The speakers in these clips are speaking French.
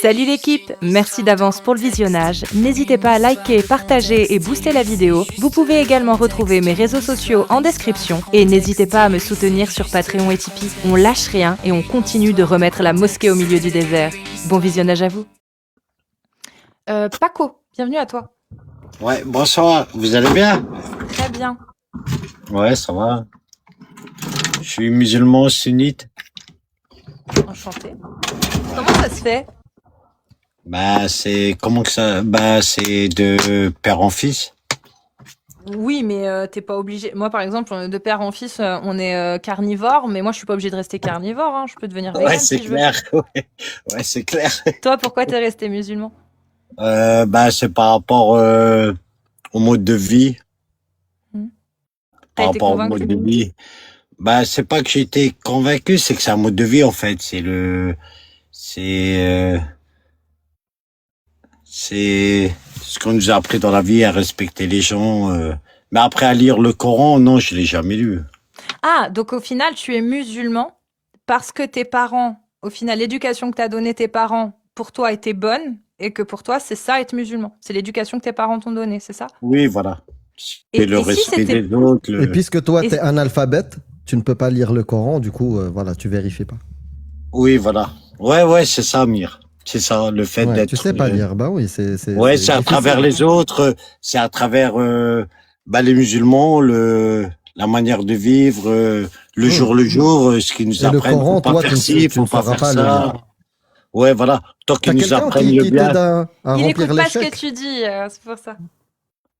Salut l'équipe, merci d'avance pour le visionnage. N'hésitez pas à liker, partager et booster la vidéo. Vous pouvez également retrouver mes réseaux sociaux en description. Et n'hésitez pas à me soutenir sur Patreon et Tipeee. On lâche rien et on continue de remettre la mosquée au milieu du désert. Bon visionnage à vous. Paco, bienvenue à toi. Ouais, bonsoir, vous allez bien? Très bien. Ouais, ça va. Je suis musulman sunnite. Enchanté. Comment ça se fait? C'est de père en fils. Oui, mais t'es pas obligé. Moi, par exemple, de père en fils, on est carnivore, mais moi, je suis pas obligée de rester carnivore. Hein. Je peux devenir végane Ouais, c'est si je clair. Ouais, c'est clair. veux. Toi, pourquoi t'es resté musulman? C'est par rapport au mode de vie. T'as Par été rapport au mode convaincu? de vie. C'est pas que j'ai été convaincu, c'est que c'est un mode de vie en fait. C'est ce qu'on nous a appris dans la vie à respecter les gens. Mais après à lire le Coran, non, je l'ai jamais lu. Ah, donc au final, tu es musulman parce que tes parents, au final, l'éducation que t'as donnée tes parents, pour toi, était bonne et que pour toi, c'est ça être musulman. C'est l'éducation que tes parents t'ont donnée, c'est ça? Oui, voilà. Et, C'est le et si respect c'était... des autres. Et puisque toi, Et- t'es analphabète, tu ne peux pas lire le Coran, du coup, voilà, tu vérifies pas. Oui, voilà. Ouais, c'est ça, Amir. C'est ça, le fait Ouais, d'être. tu sais pas lire, bah oui, c'est Ouais, c'est à difficile. travers les autres, c'est à travers les musulmans, la manière de vivre, le jour le jour, ce qu'ils nous Et le apprennent. Coran, Faut pas toi, faire tu ci, ne faut pas sauras faire pas le ça. lire. Ouais, voilà. Tant qu'ils T'as nous quelqu'un apprennent le qui bien. t'aide à il remplir écoute pas ce que l'échec. tu dis, c'est pour ça.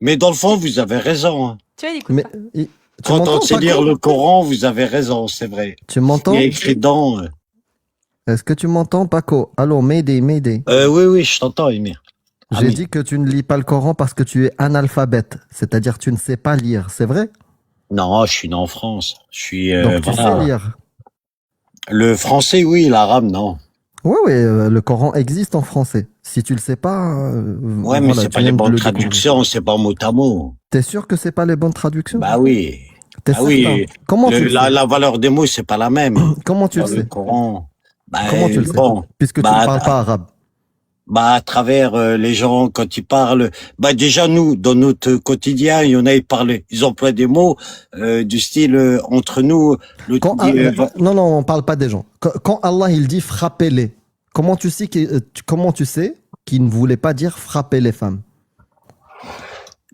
Mais dans le fond, vous avez raison. Hein. Tu vois, il écoute Mais pas. tu Quand on m'entends, sait lire Paco? le Coran, vous avez raison, c'est vrai. Tu Il y m'entends? a écrit dans. Est-ce que tu m'entends, Paco? Allô, Mayday, Mayday. Oui, je t'entends, Amir. J'ai Ami. dit que tu ne lis pas le Coran parce que tu es analphabète, c'est-à-dire tu ne sais pas lire, c'est vrai? Non, je suis né en France. Je suis Donc tu sais voilà. lire. Le français, oui, l'arabe, non. Oui, le Coran existe en français. Si tu le sais pas, Ouais, mais voilà, c'est tu pas les viens de bonnes le découvrir. traductions, c'est pas mot à mot. T'es sûr que c'est pas les bonnes traductions? Bah oui. T'es Ah certain? oui. Comment tu le sais? La valeur des mots, c'est pas la même. Comment tu le Dans le sais? Coran. Comment tu le sais? Bon. Puisque tu ne Bah, parles pas arabe. à travers les gens, quand ils parlent. Déjà, nous, dans notre quotidien, il y en a, ils emploient des mots du style, entre nous, le Quand, non, on parle pas des gens. Quand Allah il dit frappez-les, comment tu sais qu'il ne voulait pas dire frapper les femmes?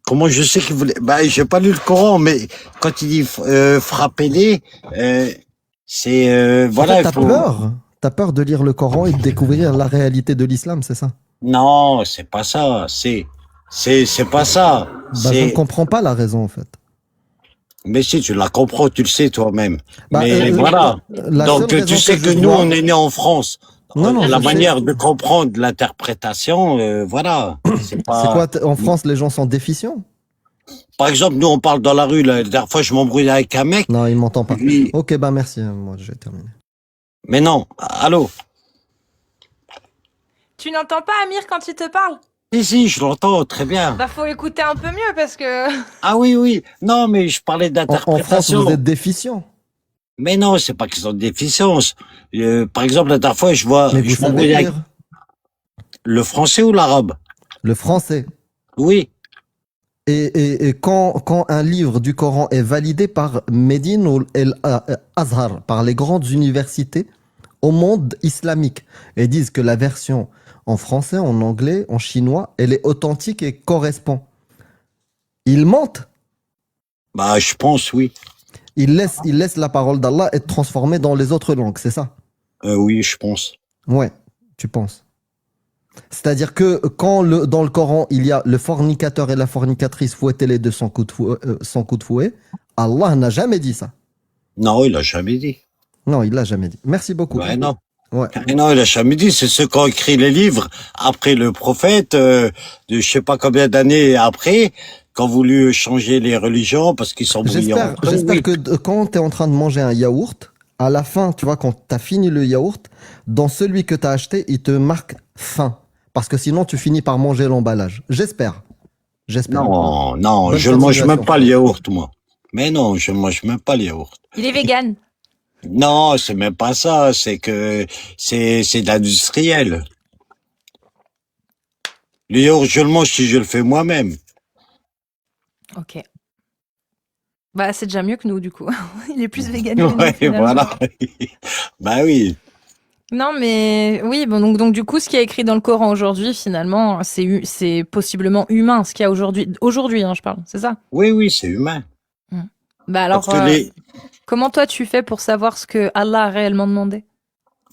comment je sais qu'il voulait. J'ai pas lu le Coran, mais quand il dit frappez-les, c'est En voilà, fait, il faut. t'as peur de lire le Coran et de découvrir la réalité de l'islam, c'est ça? Non, c'est pas ça. C'est pas ça. Bah, je ne comprends pas la raison en fait. Mais si tu la comprends, tu le sais toi-même. Bah, Mais voilà. La Donc seule tu raison sais que que je nous, vois- on est né en France. Non, La je manière sais. de comprendre l'interprétation, voilà. C'est C'est pas. quoi, en France, les gens sont déficients? Par exemple, nous, on parle dans la rue. La dernière fois, je m'embrouille avec un mec. Non, il m'entend pas. Lui. Ok, bah merci, moi je vais terminer. Mais non. Allô. Tu n'entends pas Amir quand il te parle? Si, je l'entends très bien. Bah, faut écouter un peu mieux parce que... Ah oui. Non, mais je parlais En France, d'interprétation. vous êtes déficients. Mais non, c'est pas qu'ils ont des déficiences. Par exemple, la dernière fois, Mais vous je savez m'embrouille avec lire le français ou l'arabe. le français. Oui. Et quand un livre du Coran est validé par Médine ou El Azhar, par les grandes universités au monde islamique, et disent que la version en français, en anglais, en chinois, elle est authentique et correspond. Ils mentent. Je pense, oui. Ils laissent la parole d'Allah être transformée dans les autres langues, c'est ça? Oui, je pense. Ouais, tu penses. C'est-à-dire que quand dans le Coran, il y a le fornicateur et la fornicatrice fouetter les deux sans coup de fouet, Allah n'a jamais dit ça. Non, il a jamais dit. Non, il l'a jamais dit. Merci beaucoup. Ouais, non. Ouais. Et non, il a jamais dit. C'est ceux qui ont écrit les livres après le prophète, de je sais pas combien d'années après, qui ont voulu changer les religions parce qu'ils sont brouillés. J'espère que quand tu es en train de manger un yaourt, à la fin, tu vois, quand tu as fini le yaourt, dans celui que tu as acheté, il te marque faim. Parce que sinon, tu finis par manger l'emballage. J'espère. Non, Bonne je ne mange continuation. même pas le yaourt, moi. Mais non, je ne mange même pas le yaourt. Il est vegan. Non, c'est même pas ça. C'est que c'est d'industriel. Le yaourt, je le mange si je le fais moi-même. Ok. Bah, c'est déjà mieux que nous, du coup. Il est plus vegan que nous, Ouais, finalement. voilà. Bah oui. Non, mais oui, bon, donc du coup, ce qui est écrit dans le Coran aujourd'hui, finalement, c'est possiblement humain, ce qu'il y a aujourd'hui. Aujourd'hui, hein, je parle, c'est ça? Oui, oui, c'est humain. Mm. Bah Parce alors, que comment toi tu fais pour savoir ce que Allah a réellement demandé?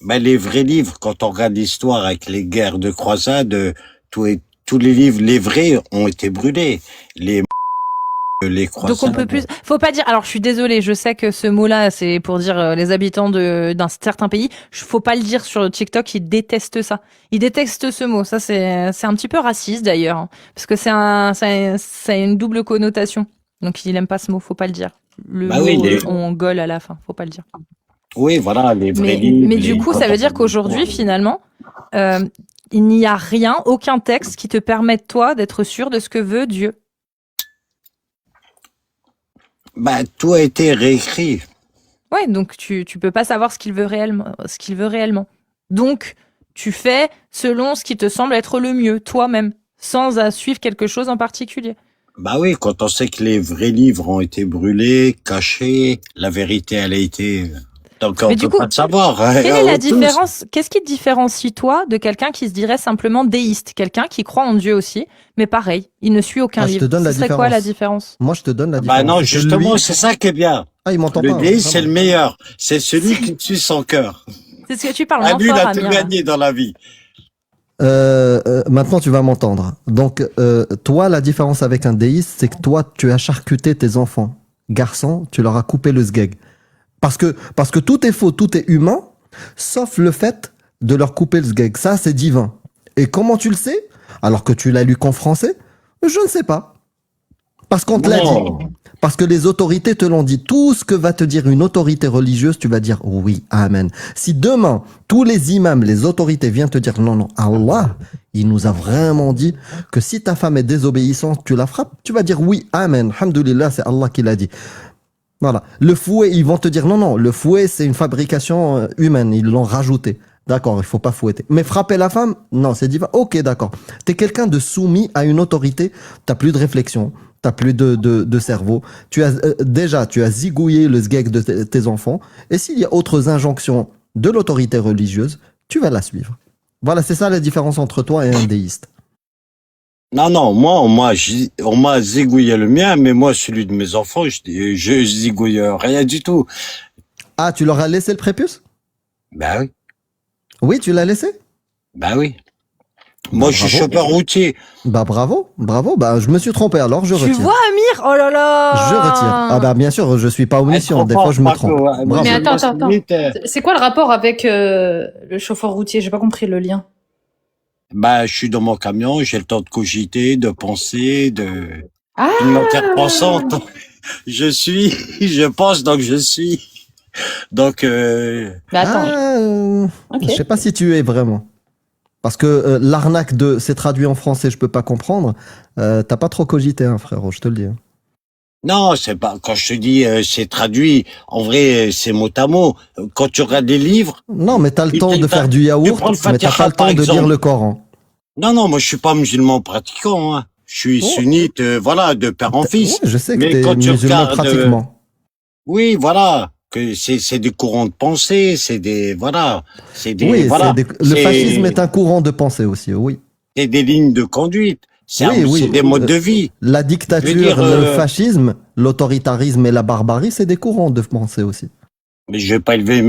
les vrais livres, quand on regarde l'histoire avec les guerres de croisade, tous les livres, les vrais, ont été brûlés. Les Donc on peut croisades. plus. Faut pas dire. Alors je suis désolée, je sais que ce mot-là, c'est pour dire les habitants d'un certain pays. Faut pas le dire sur TikTok. Ils détestent ça. Ils détestent ce mot. Ça c'est un petit peu raciste d'ailleurs, hein, parce que ça a une double connotation. Donc il aime pas ce mot. Faut pas le dire. Le Bah mot oui, on gueule à la fin. Faut pas le dire. oui, voilà, les vrais livres. Mais du coup, ça veut dire qu'aujourd'hui, finalement, euh, il n'y a rien, aucun texte qui te permette toi d'être sûr de ce que veut Dieu. Bah, tout a été réécrit. Ouais, donc tu peux pas savoir ce qu'il veut réellement, ce qu'il veut réellement. Donc tu fais selon ce qui te semble être le mieux toi-même, sans suivre quelque chose en particulier. Bah oui, quand on sait que les vrais livres ont été brûlés, cachés, la vérité, elle a été... Donc on Mais du peut coup, pas le savoir. Hein, quelle est la tous. différence? Qu'est-ce qui te différencie toi de quelqu'un qui se dirait simplement déiste, quelqu'un qui croit en Dieu aussi, mais pareil, il ne suit aucun Ah, je te livre. donne la Ce serait quoi la différence. différence? Moi, je te donne la Bah différence. non, C'est que justement, lui- c'est ça qui est bien. Ah, il m'entend Le pas. déiste, c'est le Vraiment. meilleur. C'est celui qui tue son cœur. C'est ce que tu parles Ah, moins lui, il fort, a tout Amir. gagné dans la vie. Maintenant, tu vas m'entendre. Donc, toi, la différence avec un déiste, c'est que toi, tu as charcuté tes enfants. Garçons, tu leur as coupé le sgeg. Parce que tout est faux, tout est humain, sauf le fait de leur couper le sgeg. Ça, c'est divin. Et comment tu le sais? Alors que tu l'as lu qu'en français? Je ne sais pas. Parce qu'on te l'a dit. Non. Parce que les autorités te l'ont dit. Tout ce que va te dire une autorité religieuse, tu vas dire oui, amen. Si demain, tous les imams, les autorités viennent te dire non, non, Allah, il nous a vraiment dit que si ta femme est désobéissante, tu la frappes, tu vas dire oui, amen. Alhamdulillah, c'est Allah qui l'a dit. Voilà. Le fouet, ils vont te dire non, non, le fouet, c'est une fabrication humaine. Ils l'ont rajouté. D'accord, il faut pas fouetter. Mais frapper la femme, non, c'est divin. Ok, d'accord. T'es quelqu'un de soumis à une autorité, t'as plus de réflexion, t'as plus de cerveau. Tu as zigouillé le sgeg de tes enfants. Et s'il y a autres injonctions de l'autorité religieuse, tu vas la suivre. Voilà, c'est ça la différence entre toi et un déiste. Non, non, moi, on m'a zigouillé le mien, mais moi, celui de mes enfants, je zigouille rien du tout. Ah, tu leur as laissé le prépuce? Bah oui, Oui, tu l'as laissé? bah oui. Moi, je suis bravo. chauffeur routier. Bah bravo, bravo. Bah je me suis trompé alors, je Tu retire. vois, Amir? Oh là là! Je retire. Ah bah bien sûr, je suis pas omniscient. Des fois, je me trompe. Bravo. Mais attends. C'est quoi le rapport avec le chauffeur routier? J'ai pas compris le lien. Bah, je suis dans mon camion, j'ai le temps de cogiter, de penser, Ah! une matière pensante. Je pense, donc je suis. Donc, Mais attends. Je sais pas si tu es vraiment. Parce que l'arnaque de c'est traduit en français, je peux pas comprendre. T'as pas trop cogité, hein, frérot, je te le dis. non, c'est pas, quand je te dis, c'est traduit, en vrai, c'est mot à mot. Quand tu regardes les livres, Non, mais t'as le Tu- temps tu- de faire du yaourt, prends le mais t'as Fatiha, pas le par temps de lire exemple. le Coran. non, moi, je suis pas musulman pratiquant, hein. Je suis Oh. sunnite, voilà, de père en fils. Ouais, je sais que Mais t'es quand tu musulman regardes, pratiquement. Oui, voilà. Que c'est des courants de pensée, c'est des, voilà. C'est des, Oui, voilà. le C'est- fascisme est un courant de pensée aussi, oui. C'est des lignes de conduite. C'est Oui. c'est des modes de vie. La dictature, Je veux dire, le fascisme, l'autoritarisme et la barbarie, c'est des courants de pensée aussi. Mais je vais pas élever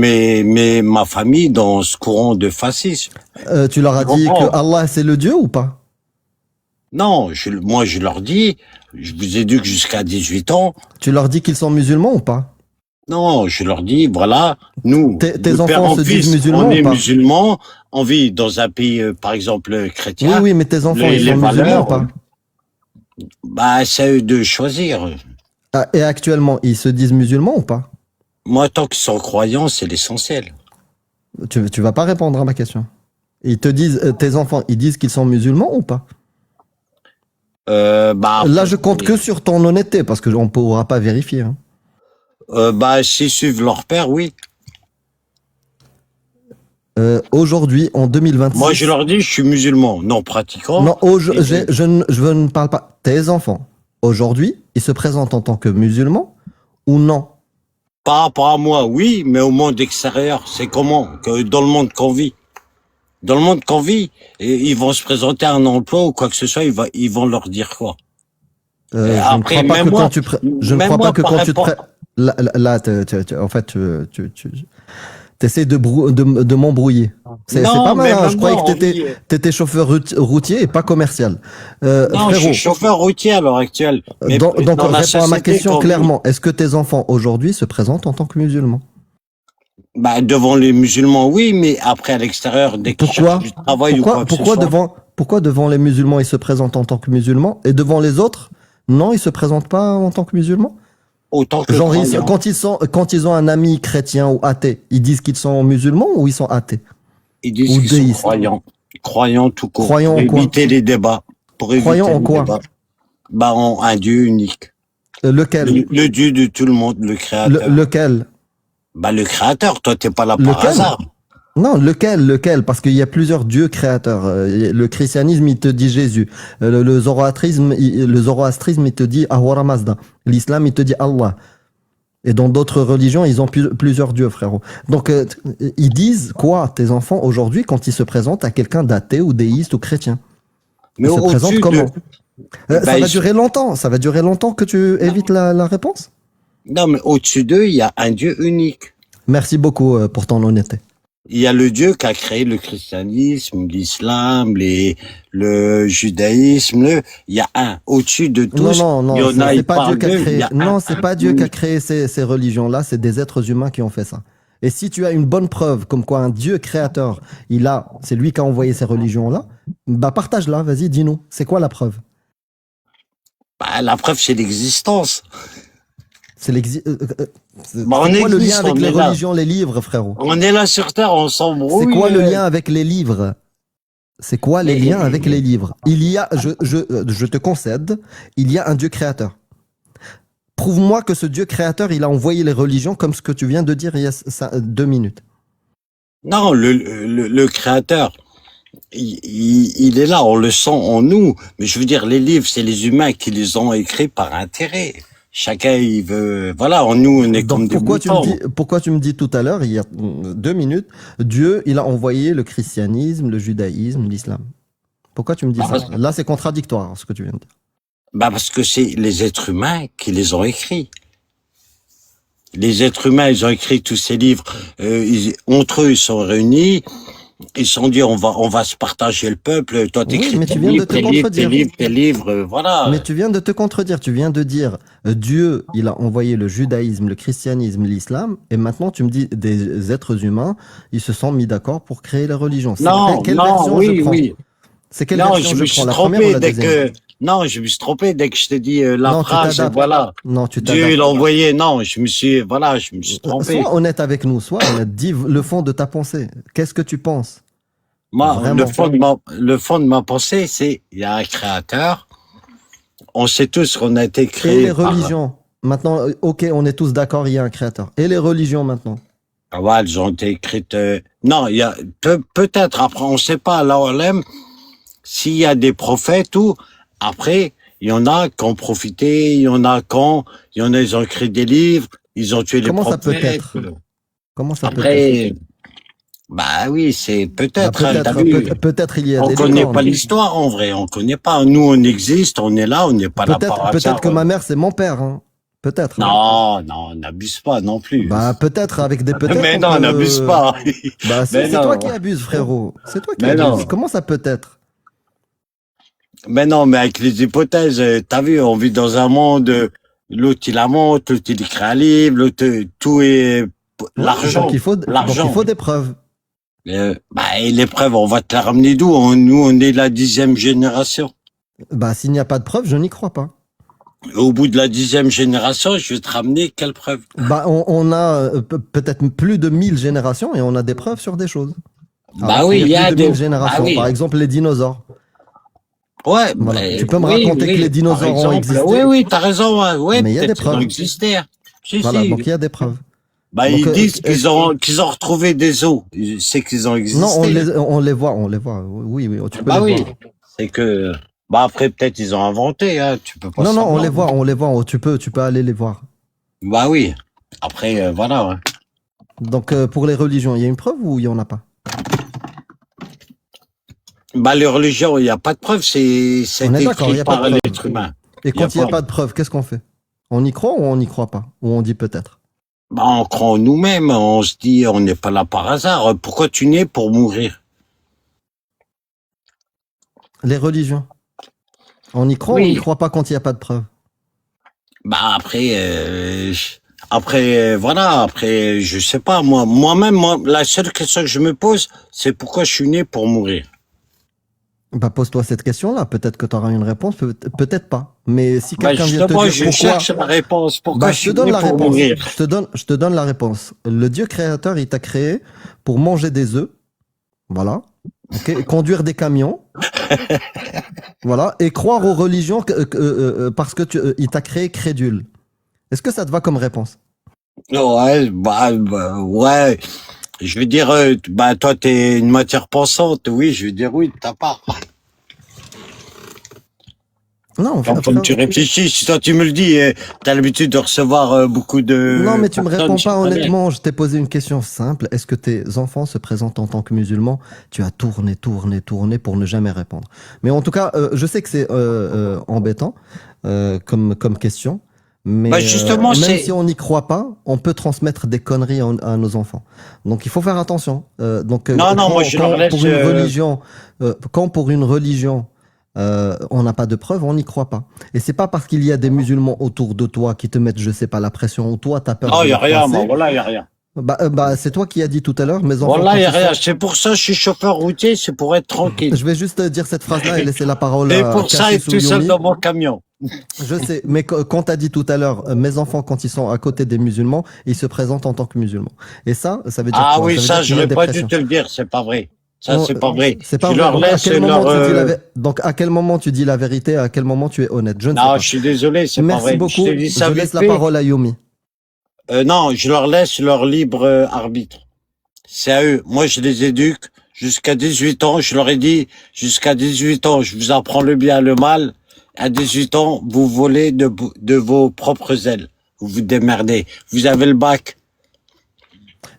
ma famille dans ce courant de fascisme. Tu leur as Je dit comprends. que Allah c'est le Dieu ou pas? Non, moi, je leur dis, je vous éduque jusqu'à 18 ans. Tu leur dis qu'ils sont musulmans ou pas? Non, je leur dis, voilà, nous, Tes de enfants père en se fils, disent musulmans on est ou pas? musulmans, on vit dans un pays, par exemple, Oui, chrétien. oui, mais tes enfants, Les- ils les sont musulmans valeurs, ou pas? Bah, c'est à eux de choisir. Ah, et actuellement, ils se disent musulmans ou pas? Moi, tant qu'ils sont croyants, c'est l'essentiel. Tu vas pas répondre à ma question. Ils te disent, tes enfants, ils disent qu'ils sont musulmans ou pas? Bah, Là, je compte que sur ton honnêteté parce que on pourra pas vérifier. Hein. bah, s'ils suivent leur père, oui. Aujourd'hui, en 2026. Moi, je leur dis, je suis musulman, non pratiquant. Non, je ne parle pas. Tes enfants, aujourd'hui, ils se présentent en tant que musulmans ou non? Par rapport à moi, oui, mais au monde extérieur, c'est comment? Que dans le monde qu'on vit. Dans le monde qu'on vit, ils vont se présenter à un emploi ou quoi que ce soit, ils vont leur dire quoi? Je ne crois pas que quand tu je ne crois pas que quand tu te là, en fait, tu essaies de m'embrouiller. C'est pas mal, hein. Je croyais que t'étais chauffeur routier et pas commercial. Non, frérot, je suis chauffeur routier à l'heure actuelle. Mais donc réponds à ma question clairement. vit, Est-ce que tes enfants aujourd'hui se présentent en tant que musulmans? bah, devant les musulmans, oui, mais après à l'extérieur, dès qu'ils cherchent du travail ou quoi que ce soit. Pourquoi devant les musulmans ils se présentent en tant que musulmans et devant les autres, non, ils se présentent pas en tant que musulmans? Autant que Genre, croyant. quand ils ont un ami chrétien ou athée, ils disent qu'ils sont musulmans ou ils sont athées? Ils disent Ou qu'ils sont déistes? croyants. Croyants tout court. Croyants en Pour quoi? éviter les débats. Pour éviter Croyants en les quoi? débats. Bah, en un Dieu unique. Lequel? Le Dieu de tout le monde, le créateur. Lequel? Bah, le créateur, toi, t'es pas là par Lequel? hasard. Non, lequel? Parce qu'il y a plusieurs dieux créateurs. Le christianisme, il te dit Jésus. Le zoroastrisme, il te dit Ahura Mazda. L'islam, il te dit Allah. Et dans d'autres religions, ils ont plusieurs dieux, frérot. Donc, ils disent quoi, tes enfants, aujourd'hui, quand ils se présentent à quelqu'un d'athée ou déiste ou chrétien? Mais Ils se présentent au-dessus comment? bah, Ça va durer longtemps. Ça va durer longtemps que tu évites la réponse? non, mais au-dessus d'eux, il y a un Dieu unique. Merci beaucoup pour ton honnêteté. Il y a le Dieu qui a créé le christianisme, l'islam, le judaïsme. Il y a un au-dessus de tous. Non, il y en a, c'est ils pas Dieu parlent qui a d'eux, il créé. y a Non, un. c'est pas Dieu qui a créé ces religions-là, c'est des êtres humains qui ont fait ça. Et si tu as une bonne preuve comme quoi un Dieu créateur, c'est lui qui a envoyé ces religions-là, bah partage-la, vas-y, dis-nous. C'est quoi la preuve? Bah, la preuve, c'est l'existence. C'est Bah, on quoi le existe, lien avec on les est là. religions, les livres, frérot? On est là sur Terre, on s'embrouille. C'est quoi le lien avec les livres? C'est quoi les liens avec les livres? Je te concède, il y a un Dieu créateur. Prouve-moi que ce Dieu créateur, il a envoyé les religions comme ce que tu viens de dire il y a 2 minutes. Non, le créateur, il est là, on le sent en nous. Mais je veux dire, les livres, c'est les humains qui les ont écrits par intérêt. Chacun, il veut, voilà, nous, on est Donc comme des boutons. pourquoi tu me dis tout à l'heure, il y a 2 minutes, Dieu, il a envoyé le christianisme, le judaïsme, l'islam. Pourquoi tu me dis ça? Là, c'est contradictoire, ce que tu viens de dire. Bah, parce que c'est les êtres humains qui les ont écrits. Les êtres humains, ils ont écrit tous ces livres. Entre eux, ils sont réunis. Ils se sont dit, on va se partager le peuple. Toi, t'écris mais tu viens de te contredire. tes livres, voilà. Mais tu viens de te contredire. Tu viens de dire Dieu, il a envoyé le judaïsme, le christianisme, l'islam, et maintenant tu me dis des êtres humains, ils se sont mis d'accord pour créer la religion. Quelle version je prends? C'est quelle version je prends, la première ou la deuxième? Non, je me suis trompé dès que je t'ai dit la Non, phrase, voilà. Non, tu Dieu, il a envoyé, non, je me suis trompé. Sois honnête avec nous, sois honnête. Dis le fond de ta pensée. Qu'est-ce que tu penses? Moi, Vraiment. le fond de ma pensée, c'est, il y a un créateur. On sait tous qu'on a été créé. Et les religions? Maintenant, ok, on est tous d'accord, il y a un créateur. Et les religions maintenant? Ah ouais, elles ont été écrites, non, il y a, peut-être, après, on sait pas, là, on l'aime, s'il y a des prophètes ou, après, il y en a qui ont profité, il y en a ils ont écrit des livres, ils ont tué les prophètes. Comment ça peut être? Comment ça peut être? Après, bah oui, c'est peut-être, hein, t'as vu. Peut-être il y a On des connaît licornes. pas l'histoire, en vrai, on connaît pas. Nous, on existe, on est là, on n'est pas là par hasard. Peut-être que ma mère, c'est mon père, hein. Peut-être. Non, n'abuse pas non plus. Bah, peut-être, avec des peut-être. Mais non, n'abuse pas. Bah, c'est Mais non. toi qui abuses, frérot. C'est toi qui Mais abuses. non. Comment ça peut être? Mais non, mais avec les hypothèses, t'as vu, on vit dans un monde, l'autre il la monte, l'autre il écrit un livre, l'autre, tout est l'argent. Donc il faut des preuves. Bah, et les preuves, on va te la ramener d'où? Nous, on est la 10e génération. Bah, s'il n'y a pas de preuves, je n'y crois pas. Au bout de la 10e génération, je vais te ramener quelle preuve? Bah, on a peut-être plus de 1000 générations et on a des preuves sur des choses. Bah oui, il y a plus de 1000 des générations. bah oui. Par exemple, les dinosaures. Ouais, Voilà. mais Tu peux me oui, raconter oui, que les dinosaures par ont exemple. existé? Oui, t'as raison, ouais, Mais il y a des peut-être qu'ils ont preuves. existé. Si, Voilà, si. donc il y a des preuves. Bah, Donc, ils disent qu'ils ont retrouvé des os. C'est qu'ils ont existé. non, on les voit. Oui, oui, tu peux Bah les oui. voir. C'est que, bah après, peut-être ils ont inventé, hein. Tu peux pas Non, non, savoir. on les voit. Tu peux aller les voir. Bah oui. Après, voilà, ouais. Donc, pour les religions, il y a une preuve ou il y en a pas? Bah, les religions, il n'y a pas de preuve. C'est On est d'accord, il écrit y a pas par de preuve. l'être humain. Et Il y a quand il n'y a pas- pas de preuve, qu'est-ce qu'on fait? On y croit ou on n'y croit pas? Ou on dit peut-être? Bah, on croit en nous-mêmes. On se dit, on n'est pas là par hasard. Pourquoi tu nais pour mourir? Les religions. On y croit ou on Oui. n'y croit pas quand il n'y a pas de preuve? Bah après, voilà, après, je sais pas, moi-même, la seule question que je me pose, c'est pourquoi je suis né pour mourir. Bah, pose-toi cette question-là. Peut-être que tu auras une réponse, peut-être pas. Mais si Bah, quelqu'un vient te justement, dire je pourquoi, cherche la réponse. Pourquoi bah, je je te suis donne né la pour réponse. mourir? Je te donne la réponse. Le Dieu créateur, il t'a créé pour manger des œufs. Voilà. Ok. Conduire des camions. Voilà. Et croire aux religions parce que il t'a créé crédule. Est-ce que ça te va comme réponse? Ouais, ouais. Je veux dire, bah, toi, t'es une matière pensante. Oui, je veux dire oui de ta part. Non, Comme tu réfléchis, si toi tu me le dis, t'as l'habitude de recevoir beaucoup de non, mais tu me personnes réponds qui pas te connaissent. honnêtement. Je t'ai posé une question simple. Est-ce que tes enfants se présentent en tant que musulmans? Tu as tourné pour ne jamais répondre. Mais en tout cas, je sais que c'est embêtant comme question. Mais Bah, justement, même c'est, si on n'y croit pas, on peut transmettre des conneries à nos enfants. Donc il faut faire attention. non, moi, je leur laisse, pour une religion, quand pour une religion, on n'a pas de preuves, on n'y croit pas. Et c'est pas parce qu'il y a des musulmans autour de toi qui te mettent, je sais pas, la pression ou toi t'as peur non, de il y les a rien, froisser. moi, voilà, il y a rien. C'est toi qui as dit tout à l'heure, mes enfants. Voilà, quand il y a ils rien. sont- C'est pour ça que je suis chauffeur routier, c'est pour être tranquille. Je vais juste dire cette phrase-là et laisser la parole Et à pour ça, Cassius être tout seul Ouyoumi. dans mon camion. Je sais, mais quand t'as dit tout à l'heure, mes enfants, quand ils sont à côté des musulmans, ils se présentent en tant que musulmans. Et ça veut dire Ah quoi? oui, Ça veut ça, dire qu'il y a j'aurais des pas dû pressions. te le dire, c'est pas vrai. Ça, Non, c'est pas vrai. c'est pas Je vrai. leur Donc, à laisse quel moment leur, tu dis donc, à quel moment tu dis la vérité, à quel moment tu es honnête? Je ne sais non, pas. je suis désolé, c'est pas Merci vrai. beaucoup. Je te dis ça Je vite laisse la fait. parole à Yumi. Non, je leur laisse leur libre arbitre. C'est à eux. Moi, je les éduque jusqu'à 18 ans. Je leur ai dit, jusqu'à 18 ans, je vous apprends le bien, le mal. À 18 ans, vous volez de vos propres ailes. Vous vous démerdez. Vous avez le bac.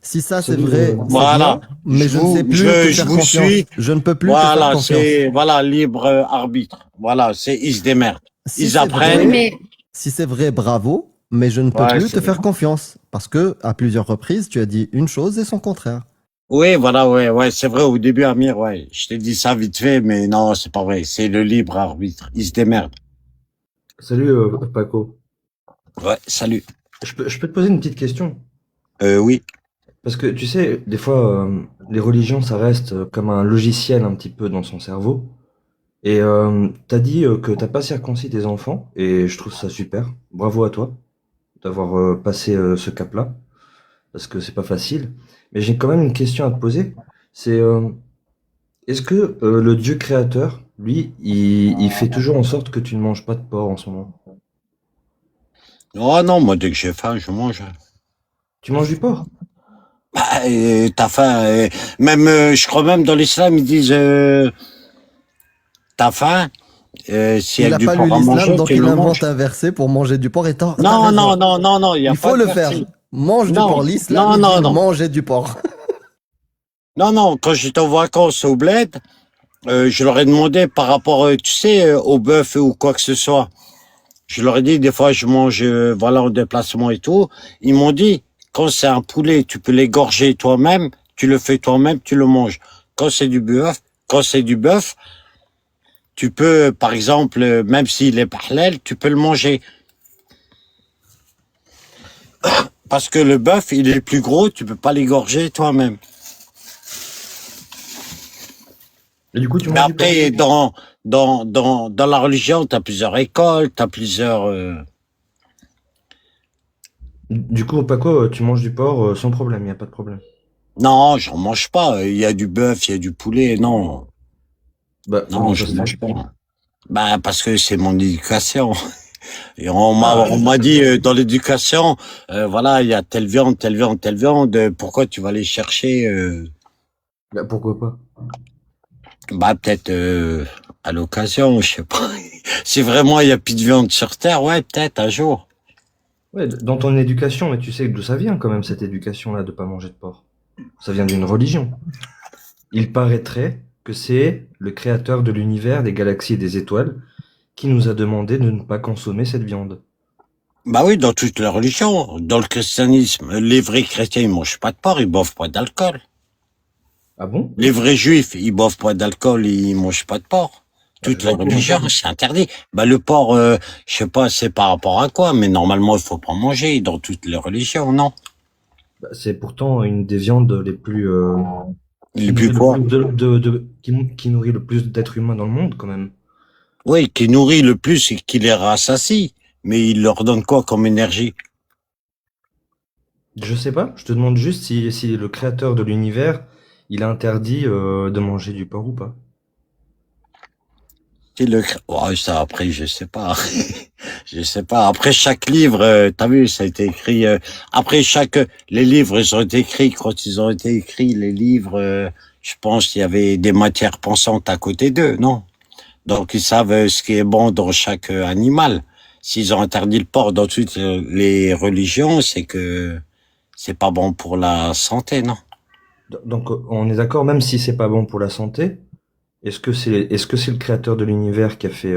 Si ça c'est Salut, vrai, c'est Voilà. bien, mais je ne sais plus te je faire vous confiance. suis. Je ne peux plus te faire Voilà, confiance. c'est, voilà, libre arbitre. Voilà, ils se démerdent. Si Ils c'est apprennent. vrai, Oui, mais si c'est vrai, bravo, mais je ne peux Ouais, plus te c'est- faire confiance parce que à plusieurs reprises, tu as dit une chose et son contraire. Oui, voilà, ouais, c'est vrai, au début, Amir, ouais. Je t'ai dit ça vite fait, mais non, c'est pas vrai. C'est le libre arbitre. Ils se démerdent. Salut Paco. Ouais, salut. Je peux te poser une petite question? Oui. Parce que tu sais, des fois, les religions, ça reste comme un logiciel un petit peu dans son cerveau. Et t'as dit que t'as pas circoncis tes enfants, et je trouve ça super. Bravo à toi d'avoir passé ce cap-là, parce que c'est pas facile. Mais j'ai quand même une question à te poser. C'est est-ce que le Dieu créateur, lui, il fait toujours en sorte que tu ne manges pas de porc en ce moment? Oh non, moi, dès que j'ai faim, je mange. Tu manges du porc? Bah, t'as faim. Même, je crois même dans l'islam, ils disent, t'as faim, s'il y Il a n'a du pas porc lu à l'islam, manger, donc tu il le invente manges. un verset pour manger du porc. Et t'as Non, raison. non, il y a Il pas faut de le faire. verset. Mange du Non, porc. L'islam, non, il non, dit non. manger du porc. Non, quand j'étais en vacances au bled, je leur ai demandé par rapport, tu sais, au bœuf ou quoi que ce soit. Je leur ai dit, des fois, je mange, voilà, en déplacement et tout. Ils m'ont dit, quand c'est un poulet, tu peux l'égorger toi-même, tu le fais toi-même, tu le manges. Quand c'est du bœuf, tu peux, par exemple, même s'il est pas halal, tu peux le manger. Parce que le bœuf, il est plus gros, tu peux pas l'égorger toi-même. Et du coup, tu Mais manges du porc? après, dans la religion, t'as plusieurs écoles, t'as plusieurs, Du coup, Paco, tu manges du porc sans problème, il n'y a pas de problème. non, j'en mange pas. Il y a du bœuf, il y a du poulet. Non, Bah, non, comment je ça se mange fait? pas. Bah, parce que c'est mon éducation. Et on m'a dit dans l'éducation, voilà, il y a telle viande, telle viande, telle viande. Pourquoi tu vas aller chercher Bah, pourquoi pas? Bah peut-être à l'occasion, je sais pas. Si vraiment il y a plus de viande sur terre, ouais, peut-être un jour. Ouais, dans ton éducation, mais tu sais d'où ça vient quand même cette éducation-là de pas manger de porc. Ça vient d'une religion. Il paraîtrait que c'est le créateur de l'univers, des galaxies et des étoiles qui nous a demandé de ne pas consommer cette viande. Bah oui, dans toutes les religions, dans le christianisme, les vrais chrétiens ils mangent pas de porc, ils boivent pas d'alcool. Ah bon? Les vrais juifs, ils boivent pas d'alcool, ils mangent pas de porc. Toutes les religions, c'est interdit. Bah le porc, je sais pas, c'est par rapport à quoi, mais normalement il faut pas manger dans toutes les religions, non? Bah, c'est pourtant une des viandes les plus Les plus nourrit quoi? le qui nourrit le plus d'êtres humains dans le monde quand même. Oui, qui nourrit le plus et qui les rassasie, mais il leur donne quoi comme énergie? Je sais pas, je te demande juste si le créateur de l'univers, il a interdit de manger du porc ou pas. C'est ouais, ça après je sais pas. Je sais pas. Après chaque livre, t'as vu, ça a été écrit. Après chaque, les livres, ils ont été écrits quand ils ont été écrits. Les livres, je pense qu'il y avait des matières pensantes à côté d'eux, non? Donc ils savent ce qui est bon dans chaque animal. S'ils ont interdit le porc dans toutes les religions, c'est que c'est pas bon pour la santé, non? Donc on est d'accord, même si c'est pas bon pour la santé, est-ce que c'est le créateur de l'univers qui a fait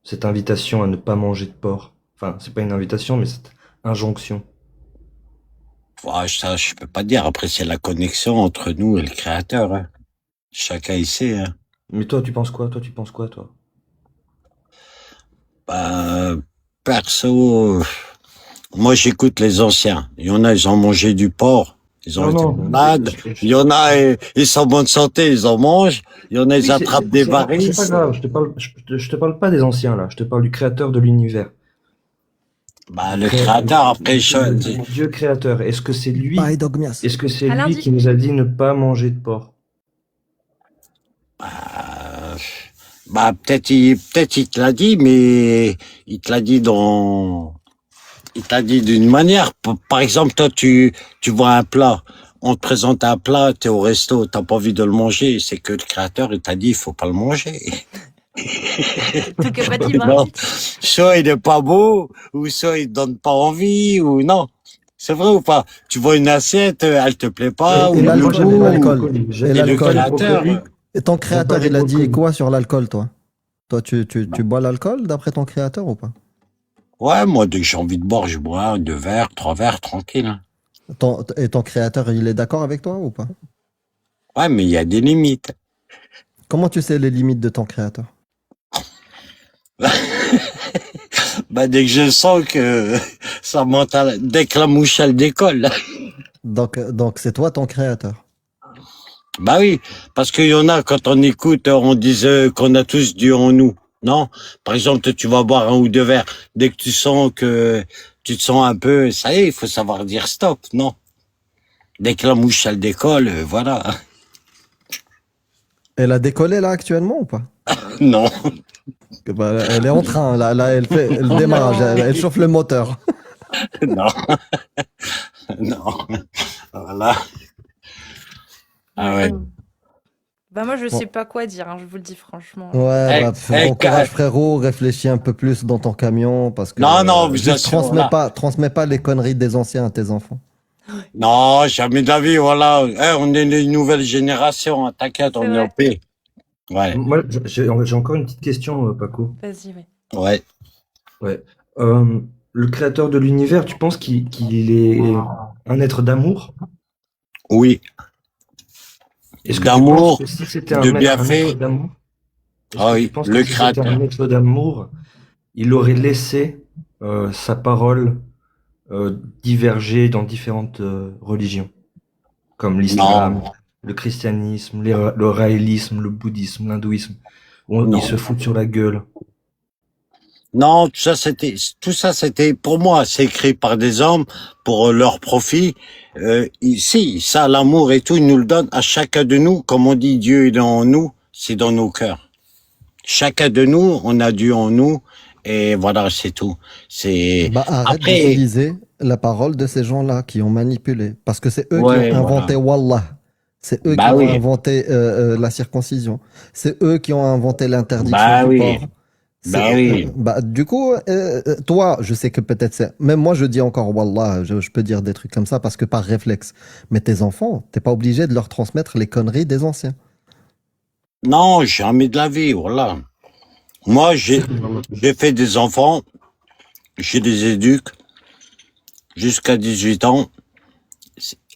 cette invitation à ne pas manger de porc? Enfin, c'est pas une invitation, mais cette injonction. Ouais, ça, je peux pas dire. Après, c'est la connexion entre nous et le créateur, hein. Chacun il sait, hein. Mais toi, tu penses quoi? Toi, tu penses quoi, toi? Bah, perso, moi j'écoute les anciens. Il y en a, ils ont mangé du porc, ils ont Non, été non. malades. Il y en a, ils sont en bonne santé, ils en mangent. Il y en a, ils Oui, attrapent des c'est pas varices. grave. Je te parle pas des anciens là. Je te parle du créateur de l'univers. Bah, le créateur, après, Le Dieu créateur. Est-ce que c'est lui? Bye, Dogmias. Est-ce que c'est À lui lundi. qui nous a dit ne pas manger de porc? bah, bah, peut-être il te l'a dit, mais il te l'a dit il t'a dit d'une manière. Par exemple, toi, tu vois un plat. On te présente un plat, t'es au resto, t'as pas envie de le manger. C'est que le créateur, il t'a dit, il faut pas le manger. Tu que pas dit, Non. Soit il est pas beau, ou soit il te donne pas envie, ou non. C'est vrai ou pas? Tu vois une assiette, elle te plaît pas, Et ou le l'alcool, goût, et l'alcool. et Et le l'alcool. créateur. Et ton créateur, les il a dit brocolis. quoi sur l'alcool, toi? Toi, tu bois l'alcool d'après ton créateur ou pas? Ouais, moi, dès que j'ai envie de boire, je bois 2 verres, 3 verres, tranquille, hein. Et ton créateur, il est d'accord avec toi ou pas? Ouais, mais il y a des limites. Comment tu sais les limites de ton créateur? Bah, dès que je sens que ça monte dès que la mouche, elle décolle. Donc c'est toi ton créateur. Bah oui, parce qu'il y en a, quand on écoute, on disait qu'on a tous Dieu en nous. Non? Par exemple, tu vas boire 1 ou 2 verres. Dès que tu sens que tu te sens un peu, ça y est, il faut savoir dire stop, non? Dès que la mouche, elle décolle, voilà. Elle a décollé là actuellement ou pas? Non. Bah, elle est en train, là elle Oh démarre, non. elle chauffe le moteur. Non. Non. Voilà. Ah ouais. Bah moi je Bon. sais pas quoi dire, hein, je vous le dis franchement. Ouais, bah, bon courage Hey, frérot, réfléchis un peu plus dans ton camion parce que Non, non, vous juste assure, voilà. transmets pas les conneries des anciens à tes enfants. Non, jamais de la vie, voilà. On est une nouvelle génération, hein, t'inquiète, C'est on est vrai. en paix. Ouais, Moi, j'ai encore une petite question, Paco. Vas-y, oui. ouais. Ouais. Le créateur de l'univers, tu penses qu'il est un être d'amour? Oui, Est-ce que tu d'amour, penses que si c'était de un bienfait. être d'amour, est-ce Ah que oui, tu penses le que si c'était créateur. un être d'amour, il aurait laissé sa parole diverger dans différentes religions, comme l'islam, Non, le christianisme, le raélisme, le bouddhisme, l'hindouisme, où non. ils se foutent sur la gueule? Non, tout ça, c'était, pour moi, c'est écrit par des hommes pour leur profit. Si, ça, l'amour et tout, ils nous le donnent à chacun de nous. Comme on dit, Dieu est dans nous, c'est dans nos cœurs. Chacun de nous, on a Dieu en nous et voilà, c'est tout. C'est Bah, arrête après, d'utiliser la parole de ces gens-là qui ont manipulé. Parce que c'est eux qui ont ouais, inventé voilà. Wallah. C'est eux qui Bah ont oui, inventé la circoncision. C'est eux qui ont inventé l'interdiction bah du oui, porc. bah oui. Bah, du coup, toi, je sais que peut-être c'est. Même moi, je dis encore Wallah, je peux dire des trucs comme ça parce que par réflexe. Mais tes enfants, t'es pas obligé de leur transmettre les conneries des anciens. Non, jamais de la vie, voilà. Moi, j'ai fait des enfants, je les éduque jusqu'à 18 ans,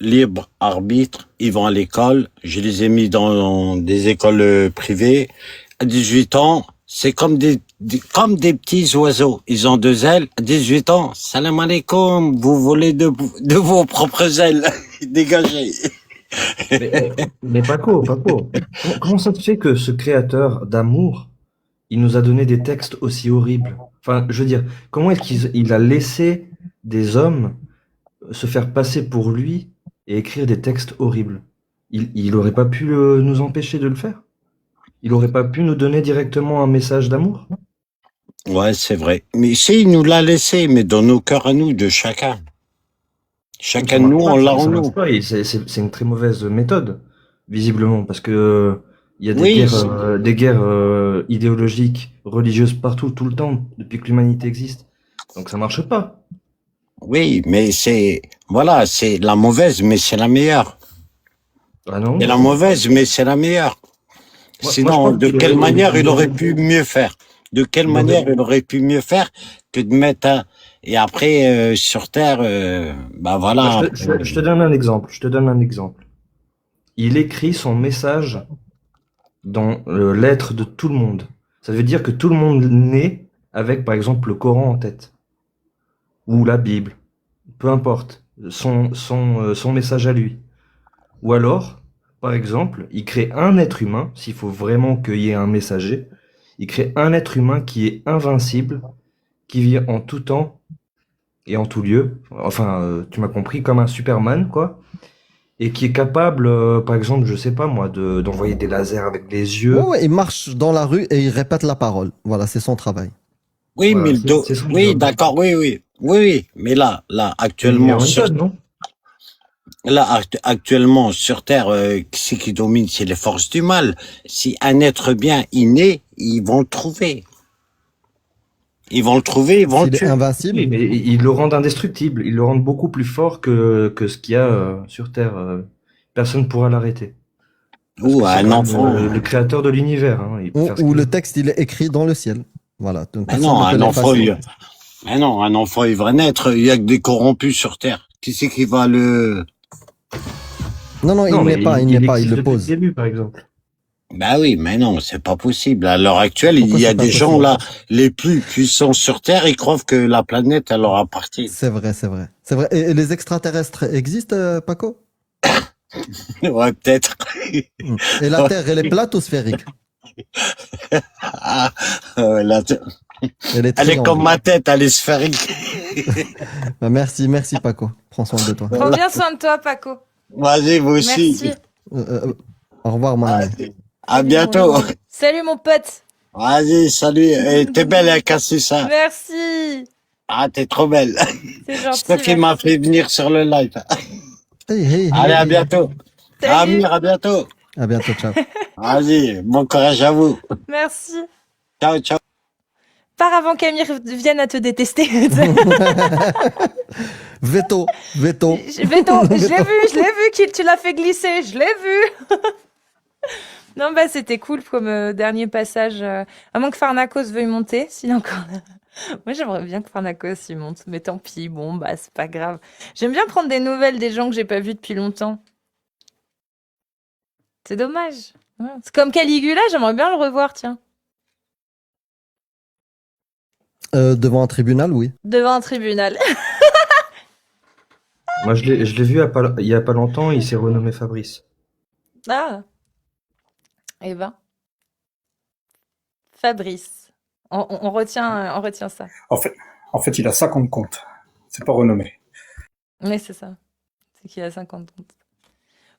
libre arbitre, ils vont à l'école, je les ai mis dans des écoles privées. À 18 ans, c'est comme des petits oiseaux. Ils ont deux ailes. À 18 ans, salam alaikum, vous volez de vos propres ailes. Dégagez. Mais Paco, comment ça se fait que ce créateur d'amour, il nous a donné des textes aussi horribles? Enfin, je veux dire, comment est-ce qu'il a laissé des hommes se faire passer pour lui et écrire des textes horribles? Il aurait pas pu nous empêcher de le faire? Il aurait pas pu nous donner directement un message d'amour? Ouais, c'est vrai. Mais si, il nous l'a laissé, mais dans nos cœurs à nous, de chacun. Ça Chacun de nous, marche on pas, l'a en ça marche nous. pas, et c'est une très mauvaise méthode, visiblement, parce que il y a Oui, des guerres idéologiques, religieuses partout, tout le temps, depuis que l'humanité existe. Donc ça marche pas. oui, mais voilà, c'est la mauvaise, mais c'est la meilleure. Ah non, C'est la mauvaise, mais c'est la meilleure. moi je Sinon, pense de quelle manière il aurait pu mieux faire? De quelle il manière aurait- il aurait pu mieux faire que de mettre un... Et après, sur Terre, bah bah, voilà. je te donne un exemple, je te donne un exemple. Il écrit son message dans l'être de tout le monde. Ça veut dire que tout le monde naît avec, par exemple, le Coran en tête, ou la Bible, peu importe, son message à lui. Ou alors, par exemple, il crée un être humain, s'il faut vraiment qu'il y ait un messager, il crée un être humain qui est invincible, qui vit en tout temps et en tout lieu, enfin, tu m'as compris, comme un Superman, quoi, et qui est capable, par exemple, je sais pas moi, d'envoyer des lasers avec les Ouais, yeux. ouais, il marche dans la rue et il répète la parole. Voilà, c'est son travail. Oui, mais Voilà, c'est son oui, job. d'accord, oui, oui. Oui, oui. Mais C'est une meilleure méthode, non? actuellement, sur Terre, ce qui domine, c'est les forces du mal. Si un être bien il naît, ils vont le trouver. Ils vont le trouver, ils vont le S'il est tuer. invincible, Oui, mais ils le rendent indestructible, ils le rendent beaucoup plus fort que ce qu'il y a sur Terre. Personne ne pourra l'arrêter. Parce Ou que c'est un quand même enfant. le créateur de l'univers, hein, il peut faire ce ou qu'il le veut. texte, il est écrit dans le ciel. Voilà, Mais personne non, ne peut l'effacer. un enfant, il va naître. Il y a que des corrompus sur Terre. Qui c'est qui va le... Non, non, Non, mais il n'est il pas, il existe le depuis le pose. début, par exemple. Bah oui, mais non, c'est pas possible. À l'heure actuelle, il Pourquoi y a c'est pas des gens possible? là, les plus puissants sur Terre, ils croient que la planète, elle leur appartient. C'est vrai, c'est vrai. C'est vrai. Et les extraterrestres existent, Paco? Ouais, peut-être. Et la Terre, elle est plate ou sphérique? Ah, là, Elle est elle est comme triangle. ma tête, elle est sphérique. Bah, merci, merci Paco. Prends soin de toi. Prends bien soin de toi, Paco. Vas-y, vous aussi. Merci. Au revoir, mon ami. À Salut, bientôt. mon loulou. Salut, mon pote. Vas-y, salut. Et t'es belle, hein, Cassis, ça. Merci. Ah, t'es trop belle. C'est C'est toi gentil, qui m'as merci. fait venir sur le live. Hey, hey, hey, Allez, à hey. bientôt. Salut. Amir, à bientôt. À bientôt, ciao. Vas-y, bon courage à vous. Merci. Ciao, ciao. Pars avant qu'Amir vienne à te détester. Veto, veto. Veto, je l'ai vu, qu'il tu l'as fait glisser, je l'ai vu. Non, bah c'était cool comme dernier passage. À moins que Pharnakos veuille monter, s'il est encore là. Moi, j'aimerais bien que Pharnakos y monte, mais tant pis, bon, bah c'est pas grave. J'aime bien prendre des nouvelles des gens que j'ai pas vus depuis longtemps. C'est dommage. Ouais. C'est comme Caligula, j'aimerais bien le revoir, tiens. Devant un tribunal, oui. Devant un tribunal. Moi, je l'ai vu il y a pas longtemps, il s'est renommé Fabrice. Ah. Eh ben. Fabrice. On retient ça. En fait, il a 50 comptes. C'est pas renommé. Oui, c'est ça. C'est qu'il a 50 comptes.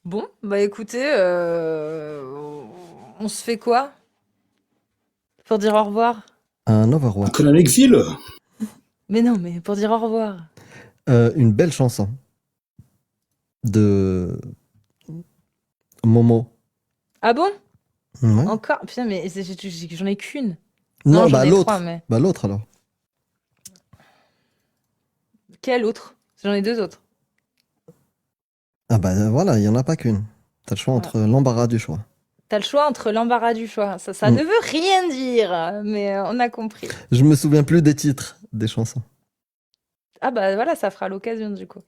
Bon, bah écoutez, on se fait quoi? Pour dire au revoir? Un Overwatch. Que l'exil. Mais non, mais pour dire au revoir. Une belle chanson de Momo. Ah bon? Ouais. Encore? Putain, mais j'en ai qu'une. Non, j'en bah ai l'autre. 3, mais... Bah l'autre alors. Quelle autre? J'en ai 2 autres. Ah bah voilà, il n'y en a pas qu'une. T'as le choix entre l'embarras du choix. T'as le choix entre l'embarras du choix. Ça ne veut rien dire, mais on a compris. Je me souviens plus des titres des chansons. Ah bah voilà, ça fera l'occasion du coup.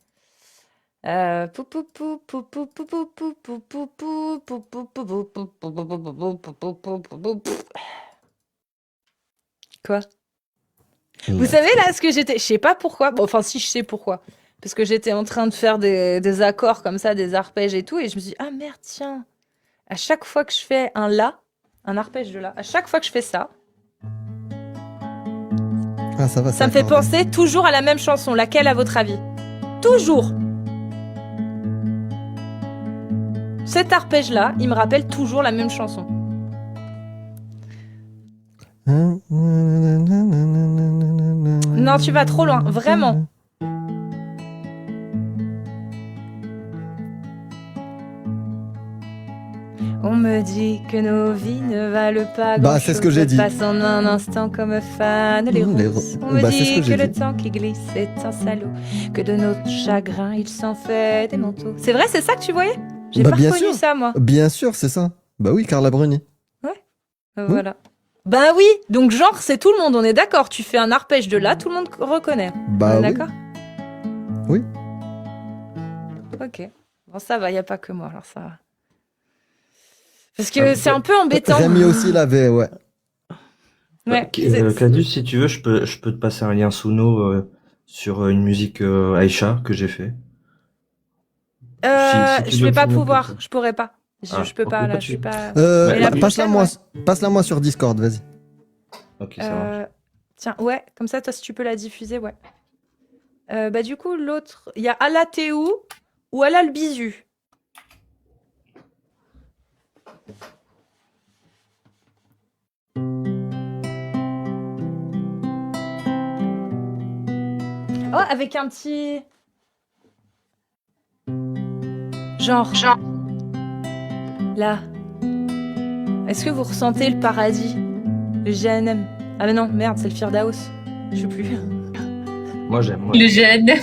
Quoi? Vous savez là ce que j'étais... Je sais pas pourquoi. Bon, enfin si, je sais pourquoi. Parce que j'étais en train de faire des accords comme ça, des arpèges et tout, et je me suis dit, ah merde, tiens. À chaque fois que je fais un la, un arpège de la, à chaque fois que je fais ça, Ah, ça va, ça me fait penser toujours à la même chanson. Laquelle à votre avis? Toujours. Cet arpège-là, il me rappelle toujours la même chanson. Non, tu vas trop loin, vraiment. On me dit que nos vies ne valent pas grand-chose. Bah, c'est ce que j'ai dit. Passe en un instant comme fan les roses. On me dit que le temps qui glisse est un salaud, que de notre chagrin il s'en fait des manteaux. C'est vrai, c'est ça que tu voyais? J'ai pas reconnu ça, moi. Bien sûr, c'est ça. Bah oui, Carla Bruni. Ouais. Voilà. Bah oui, donc genre, c'est tout le monde, on est d'accord. Tu fais un arpège de là, tout le monde reconnaît. Bah on est oui. d'accord? Oui. Ok. Bon, ça va, y a pas que moi, alors ça va. Parce que c'est un peu embêtant. Rémi aussi l'avait, ouais. Ouais. Cadus, si tu veux, je peux te passer un lien Suno sur une musique Aïcha que j'ai fait. Si Je vais pas pouvoir, je pourrais pas. Je peux pas, là, je suis pas... Passe-la moi sur Discord, vas-y. Ok, ça marche. Tiens, ouais, comme ça, toi, si tu peux la diffuser, ouais. Bah du coup, l'autre, il y a Ala Théou ou Ala le Bisu. Oh, avec un petit... Genre. Là. Est-ce que vous ressentez le paradis? Le GNM? Ah mais non, merde, c'est le Firdaus. Je sais plus. Moi, j'aime. Le GNM.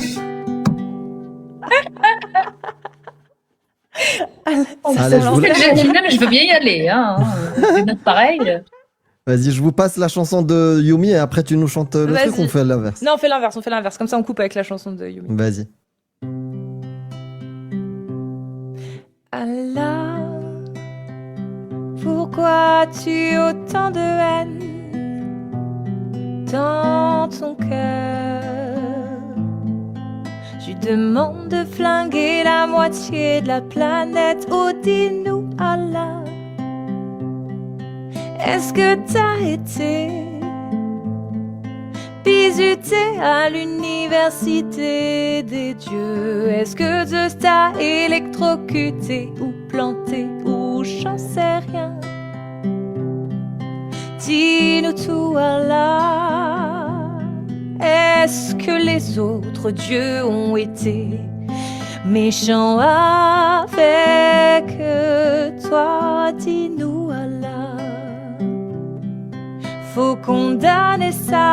Allez, je veux bien y aller. Hein. C'est pareil. Vas-y, je vous passe la chanson de Yumi et après tu nous chantes le truc ou on fait l'inverse? Non, on fait l'inverse. Comme ça, on coupe avec la chanson de Yumi. Vas-y. Allah, pourquoi as-tu autant de haine dans ton cœur? Je demande de flinguer la moitié de la planète. Oh, dis-nous, Allah, est-ce que t'as été bizuté à l'université des dieux? Est-ce que Zeus t'a électrocuté ou planté ou j'en sais rien? Dis-nous tout, Allah. Est-ce que les autres dieux ont été méchants avec toi? Dis-nous, Allah. Faut condamner ça.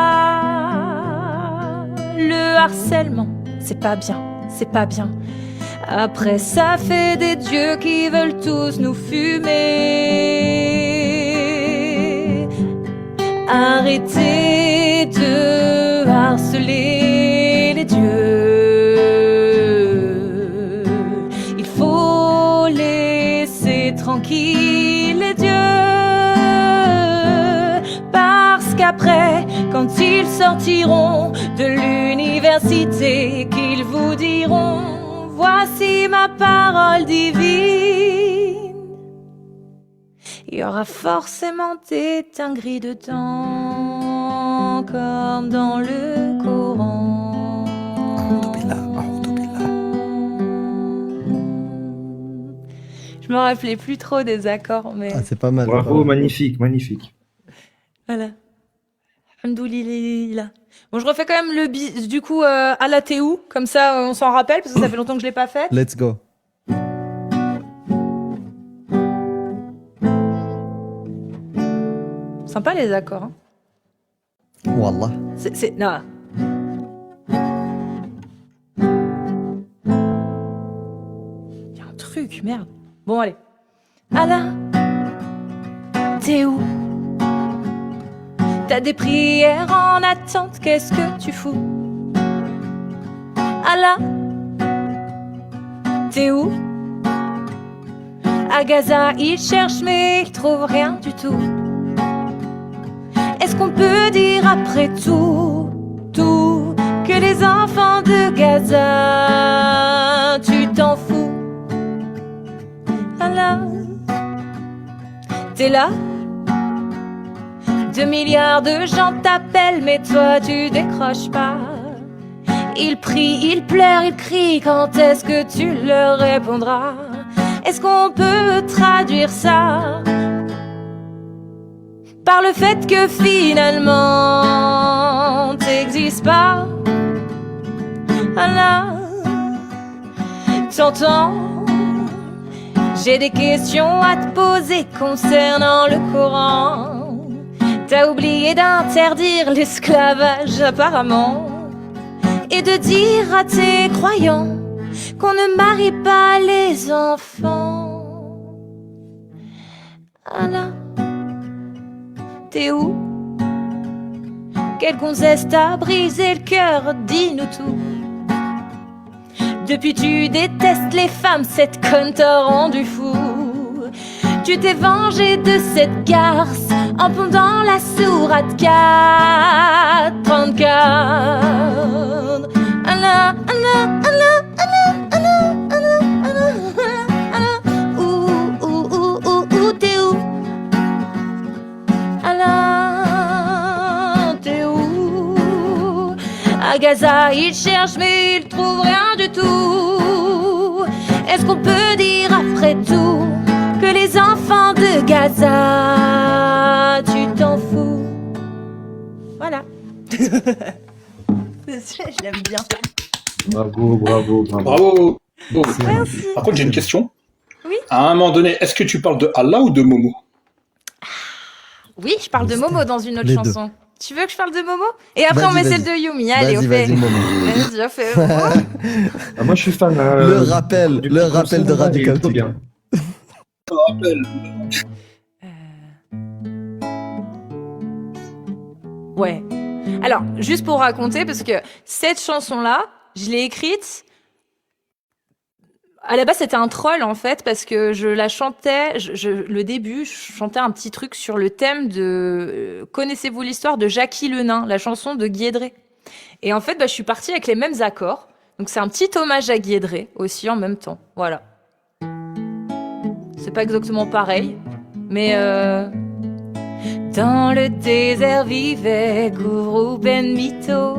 Le harcèlement, c'est pas bien, c'est pas bien. Après, ça fait des dieux qui veulent tous nous fumer. Arrêtez de harceler les dieux. Il faut laisser tranquille les dieux. Parce qu'après, quand ils sortiront de l'université, qu'ils vous diront: voici ma parole divine, il y aura forcément des dingueries dedans, comme dans le Coran. Je me rappelais plus trop des accords, mais... Ah, c'est pas mal. Bravo, magnifique, magnifique. Voilà. Alhamdoulilah. Bon, je refais quand même le bis, du coup, à la Théou, comme ça on s'en rappelle, parce que ça fait longtemps que je l'ai pas fait. Let's go. Sympa les accords. Hein. Wallah. Non. Y a un truc, merde. Bon, allez. Allah, t'es où? T'as des prières en attente, qu'est-ce que tu fous? Allah, t'es où? À Gaza, ils cherchent mais ils trouvent rien du tout. Est-ce qu'on peut dire après tout, que les enfants de Gaza, tu t'en fous? Allah, t'es là? 2 milliards de gens t'appellent, mais toi tu décroches pas. Ils prient, ils pleurent, ils crient, quand est-ce que tu leur répondras? Est-ce qu'on peut traduire ça par le fait que finalement t'existes pas? Allah, t'entends? J'ai des questions à te poser concernant le Coran. T'as oublié d'interdire l'esclavage apparemment, et de dire à tes croyants qu'on ne marie pas les enfants. Allah, t'es où? Quelle gonzesse t'a brisé le cœur? Dis-nous tout. Depuis tu détestes les femmes, cette conne t'a rendu fou. Tu t'es vengé de cette garce en pondant la sourate 434. Allah, Allah, Allah, Allah, Allah, Allah, Allah, Allah. Où, t'es où? Allah, t'es où? À Gaza, ils cherchent mais ils trouvent rien du tout. Est-ce qu'on peut dire après tout que les enfants de Gaza, tu t'en fous? Voilà. Je l'aime bien. Bravo. Bravo. Bon. Merci. Par contre, j'ai une question. Oui. À un moment donné, est-ce que tu parles de Allah ou de Momo? Oui, je parle de Momo dans une autre Les chanson. Tu veux que je parle de Momo? Et après, on met celle de Yumi. Allez, on fait. Vas-y, Momo. Vas-y, on fait. Ah, moi, je suis fan. Le rappel du de concert, Radical il est trop Chic. bien. Ouais. Alors, juste pour raconter, parce que cette chanson-là, je l'ai écrite. À la base, c'était un troll, en fait, parce que je la chantais, le début, je chantais un petit truc sur le thème de connaissez-vous l'histoire de Jackie le Nain, la chanson de Guédré. Et en fait, je suis partie avec les mêmes accords. Donc, c'est un petit hommage à Guédré aussi en même temps. Voilà. C'est pas exactement pareil, mais dans le désert vivait Guru Ben Mito,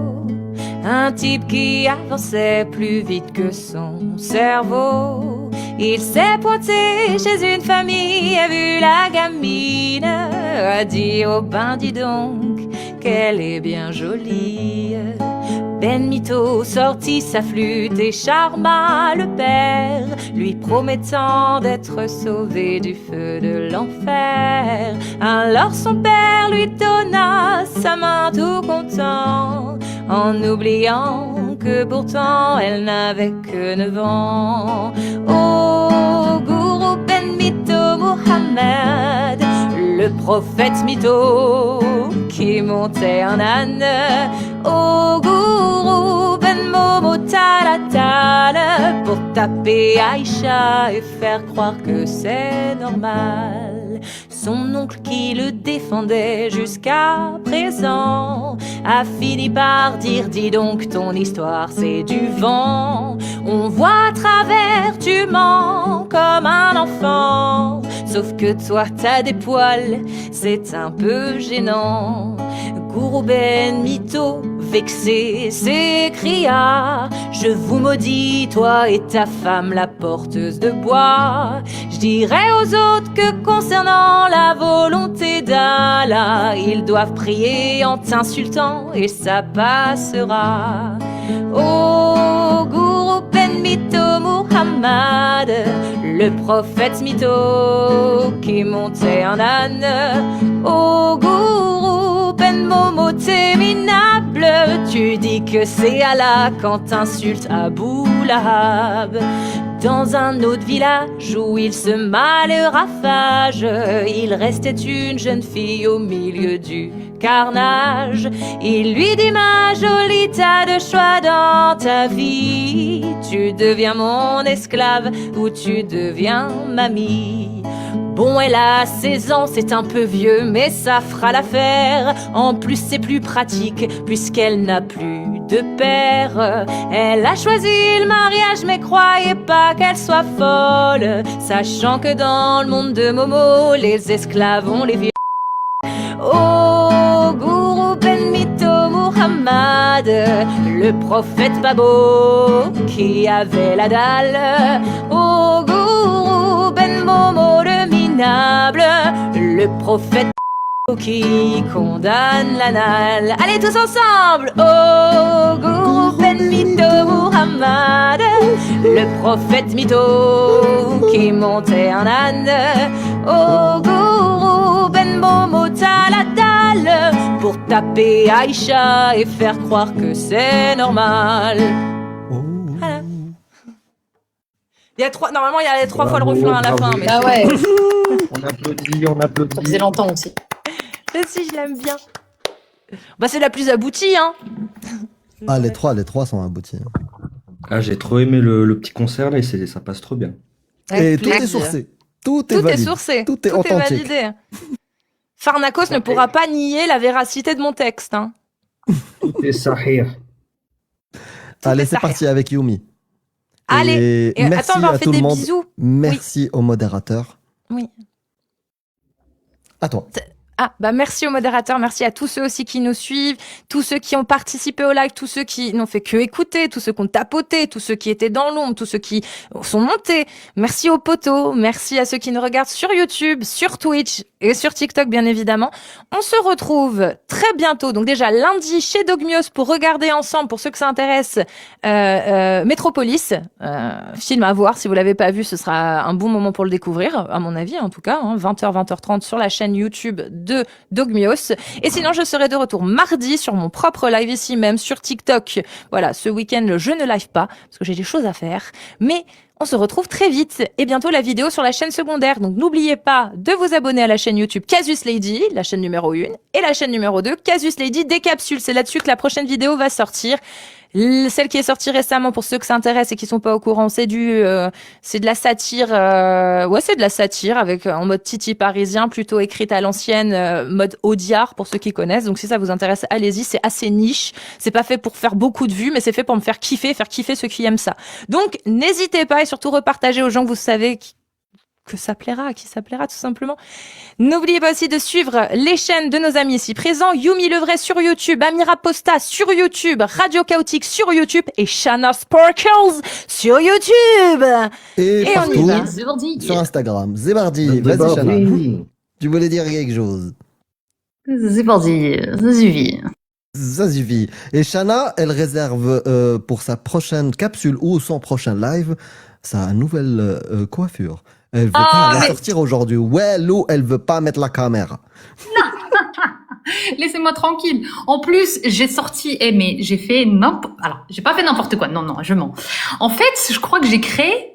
un type qui avançait plus vite que son cerveau. Il s'est pointé chez une famille, a vu la gamine, a dit oh ben dis donc qu'elle est bien jolie. Ben Mito sortit sa flûte et charma le père, lui promettant d'être sauvé du feu de l'enfer. Alors son père lui donna sa main tout content, en oubliant que pourtant elle n'avait que 9 ans. Oh, Guru Ben Mito Muhammad, le prophète Mito qui montait un âne. Oh, Guru Ben Momo Tala Tala, pour taper Aïcha et faire croire que c'est normal. Son oncle qui le défendait jusqu'à présent a fini par dire dis donc ton histoire c'est du vent. On voit à travers, tu mens comme un enfant, sauf que toi t'as des poils, c'est un peu gênant. Guru Ben Mito vexé s'écria: je vous maudis, toi et ta femme la porteuse de bois. Je dirais aux autres que concernant la volonté d'Allah, ils doivent prier en t'insultant et ça passera. Oh gourou ben mytho Muhammad, le prophète mytho qui montait un âne. Oh gourou ben momo t'es minable, tu dis que c'est Allah quand t'insultes Abu Lahab. Dans un autre village où il se mâle rafage, il restait une jeune fille au milieu du carnage. Il lui dit: ma jolie, t'as de choix dans ta vie, tu deviens mon esclave ou tu deviens mamie. Bon, elle a 16 ans, c'est un peu vieux, mais ça fera l'affaire. En plus, c'est plus pratique, puisqu'elle n'a plus de père. Elle a choisi le mariage, mais croyez pas qu'elle soit folle, sachant que dans le monde de Momo, les esclaves ont les vieux. Oh, gourou ben mytho Muhammad, le prophète Babo qui avait la dalle. Oh, gourou ben Momo le minable, le prophète qui condamne l'anal. Allez tous ensemble. Oh, gourou ben mytho Muhammad, le prophète mytho qui montait un âne. Oh, gourou ben Momo t'as la dalle pour taper Aïcha et faire croire que c'est normal. Voilà. Normalement, il y a les 3 fois le refrain à la fin. Mais Ah ouais, On applaudit, on applaudit. ça faisait longtemps aussi. si, je l'aime bien. Bah, c'est la plus aboutie, hein. Ah, les trois sont aboutis. Ah, j'ai trop aimé le petit concert là, et ça passe trop bien. Avec Et tout est plaisir. sourcé. Tout est Tout est valide. sourcé. Tout est authentique. validé. Pharnakos ne pourra pas nier la véracité de mon texte. Hein. Tout est sahir. Allez, est c'est sahih. parti avec Yumi. Allez, et merci attends, on à fait tout le des monde. bisous. Merci au modérateur. Oui. À toi. Ah, bah merci aux modérateurs, merci à tous ceux aussi qui nous suivent, tous ceux qui ont participé au live, tous ceux qui n'ont fait que écouter, tous ceux qui ont tapoté, tous ceux qui étaient dans l'ombre, tous ceux qui sont montés. Merci aux potos, merci à ceux qui nous regardent sur YouTube, sur Twitch et sur TikTok bien évidemment. On se retrouve très bientôt, donc déjà lundi chez Dogmios pour regarder ensemble, pour ceux que ça intéresse, Metropolis, film à voir. Si vous l'avez pas vu, ce sera un bon moment pour le découvrir, à mon avis en tout cas, hein, 20h, 20h30 sur la chaîne YouTube de Dogmios. Et sinon, je serai de retour mardi sur mon propre live ici même, sur TikTok. Voilà, ce week-end, je ne live pas, parce que j'ai des choses à faire. Mais on se retrouve très vite. Et bientôt, la vidéo sur la chaîne secondaire. Donc, n'oubliez pas de vous abonner à la chaîne YouTube Casus Lady, la chaîne numéro 1, et la chaîne numéro 2, Casus Lady des capsules. C'est là-dessus que la prochaine vidéo va sortir. Celle qui est sortie récemment, pour ceux que ça intéresse et qui sont pas au courant, c'est c'est de la satire, c'est de la satire avec en mode Titi parisien, plutôt écrite à l'ancienne, mode Audiard pour ceux qui connaissent. Donc si ça vous intéresse, allez-y, c'est assez niche. C'est pas fait pour faire beaucoup de vues, mais c'est fait pour me faire kiffer ceux qui aiment ça. Donc n'hésitez pas et surtout repartagez aux gens que vous savez que ça plaira, qui ça plaira tout simplement. N'oubliez pas aussi de suivre les chaînes de nos amis ici présents. Yumi Le Vrai sur YouTube, Amira Posta sur YouTube, Radio Chaotique sur YouTube et Shana Sparkles sur YouTube. Et on y partout va. sur Instagram. Zébardi, vas-y Chana. Tu voulais dire quelque chose? C'est parti, ça suffit. Ça suffit. Et Shana, elle réserve pour sa prochaine capsule ou son prochain live sa nouvelle coiffure. Elle veut pas la sortir aujourd'hui. Ouais, Lou, elle veut pas mettre la caméra. Laissez-moi tranquille. En plus, j'ai sorti, mais j'ai fait n'importe... Alors, j'ai pas fait n'importe quoi. Non, je mens. En fait, je crois que j'ai créé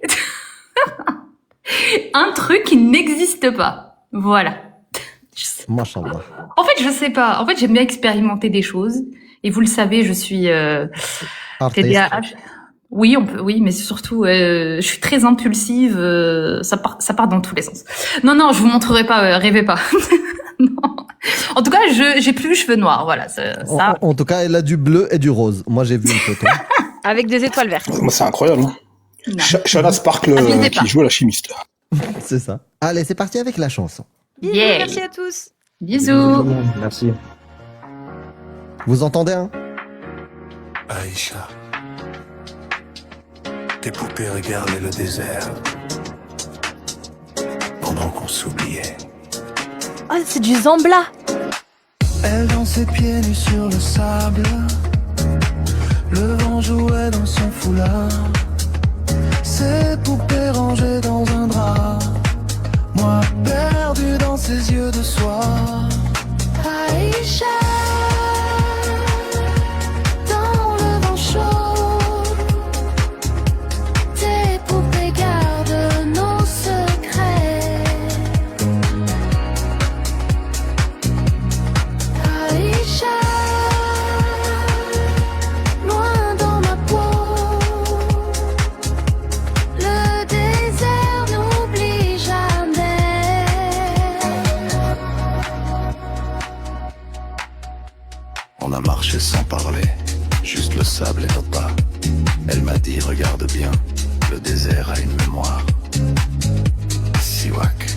un truc qui n'existe pas. Voilà. Machallah. En fait, je sais pas. En fait, j'aime bien expérimenter des choses. Et vous le savez, je suis Artiste. TDAH. Oui, oui, mais surtout, je suis très impulsive. Ça part dans tous les sens. Non, je vous montrerai pas. Rêvez pas. Non. En tout cas, j'ai plus les cheveux noirs. Voilà. Ça. En tout cas, elle a du bleu et du rose. Moi, j'ai vu une photo. Avec des étoiles vertes. C'est incroyable. Hein. Non. Shana Sparkle Abusez pas. qui joue à la chimiste. C'est ça. Allez, c'est parti avec la chanson. Bisous, Yeah. merci à tous. Bisous. Merci. Vous entendez, hein? Aïcha, tes poupées regardaient le désert pendant qu'on s'oubliait. Oh, c'est du Zambla. Elle dansait pieds nus sur le sable, le vent jouait dans son foulard. Ses poupées rangées dans un drap, moi perdu dans ses yeux de soie. Aïcha, dans le vent chaud, tes poupées gardent nos secrets. Aïcha, loin dans ma peau, le désert n'oublie jamais. On a marché sans parler, juste le sable et nos pas. Elle m'a dit regarde bien, le désert a une mémoire. Siwak.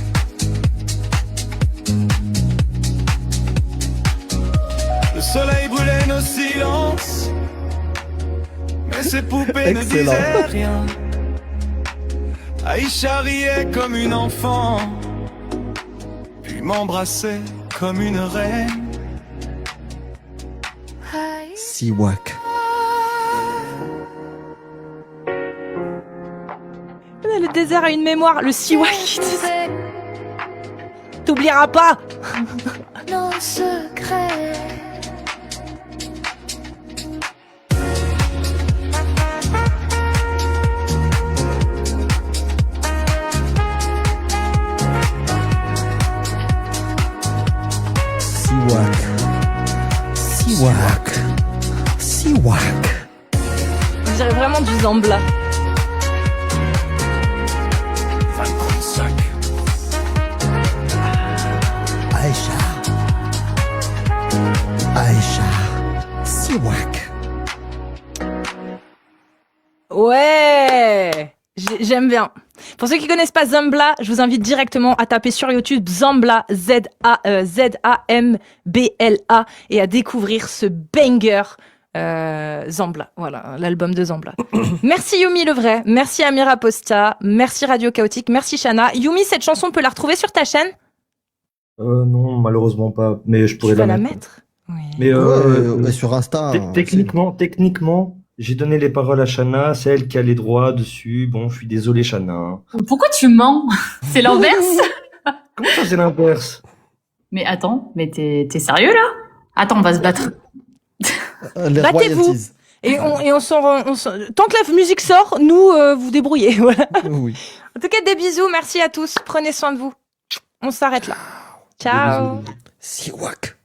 Le soleil brûlait nos silences, mais ces poupées ne Excellent. disaient rien. Aïcha riait comme une enfant, puis m'embrassait comme une reine. Siwak. Le désert a une mémoire, le Siwak. T'oublieras pas. Nos secrets. Siwak. Siwak. Siwak. On dirait vraiment du Zambla. 25. Aïcha. Aïcha. Siwak. Ouais, j'aime bien. Pour ceux qui connaissent pas Zambla, je vous invite directement à taper sur YouTube Zambla, Z-A-M-B-L-A, et à découvrir ce banger Zambla. Voilà, l'album de Zambla. Merci Yumi le vrai, merci Amira Posta, merci Radio Chaotique, merci Shana. Yumi, cette chanson, on peut la retrouver sur ta chaîne? Non, malheureusement pas, mais je pourrais Tu vas la mettre. mettre? Oui. Mais Ouais, sur Insta. techniquement, j'ai donné les paroles à Shana, c'est elle qui a les droits dessus. Bon, je suis désolé, Shana. Pourquoi tu mens? C'est l'inverse? Comment ça, c'est l'inverse? Mais attends, mais t'es sérieux là? Attends, on va se battre. Les Battez-vous. royalties. Et on tant que la musique sort, nous, vous débrouillez. Voilà. Oui. En tout cas, des bisous, merci à tous, prenez soin de vous. On s'arrête là. Ciao. Siwak.